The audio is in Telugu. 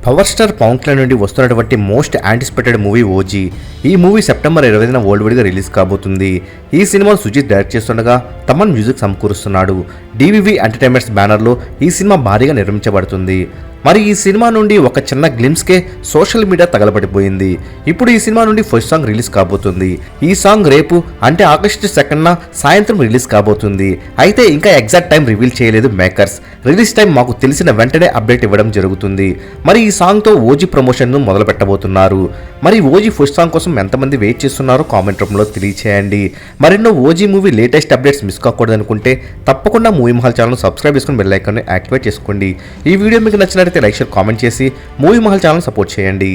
పవర్ స్టార్ పవన్ కళ్యాణ్ నుండి వస్తున్నటువంటి మోస్ట్ యాంటిసిపేటెడ్ మూవీ ఓజీ. ఈ మూవీ సెప్టెంబర్ 20న వరల్డ్ వైడ్గా రిలీజ్ కాబోతుంది. ఈ సినిమాను సుజిత్ డైరెక్ట్ చేస్తుండగా తమన్ మ్యూజిక్ సమకూరుస్తున్నాడు. డివివి ఎంటర్టైన్మెంట్స్ బ్యానర్లో ఈ సినిమా భారీగా నిర్మించబడుతుంది. మరి ఈ సినిమా నుండి ఒక చిన్న గ్లిమ్స్కే సోషల్ మీడియా తగలబడిపోయింది. ఇప్పుడు ఈ సినిమా నుండి ఫస్ట్ సాంగ్ రిలీజ్ కాబోతుంది. ఈ సాంగ్ రేపు అంటే ఆగస్టు 2న సాయంత్రం రిలీజ్ కాబోతుంది. అయితే ఇంకా ఎగ్జాక్ట్ టైం రివీల్ చేయలేదు మేకర్స్. రిలీజ్ టైం మాకు తెలిసిన వెంటనే అప్డేట్ ఇవ్వడం జరుగుతుంది. మరి ఈ సాంగ్తో ఓజీ ప్రమోషన్ను మొదలు పెట్టబోతున్నారు. మరి ఓజీ ఫస్ట్ సాంగ్ కోసం ఎంతమంది వెయిట్ చేస్తున్నారో కామెంట్ రూపంలో తెలియచేయండి. మరెన్నో OG movie latest updates miss కాకూడదు అనుకుంటే తప్పకుండా మూవీ మహల్ ఛానల్ సబ్స్క్రైబ్ చేసుకుని బెల్ ఐకాన్ని యాక్టివేట్ చేసుకోండి. ఈ వీడియో మీకు నచ్చినట్లయితే లైక్ షేర్ కామెంట్ చేసి మూవీ మహల్ ఛానల్ సపోర్ట్ చేయండి.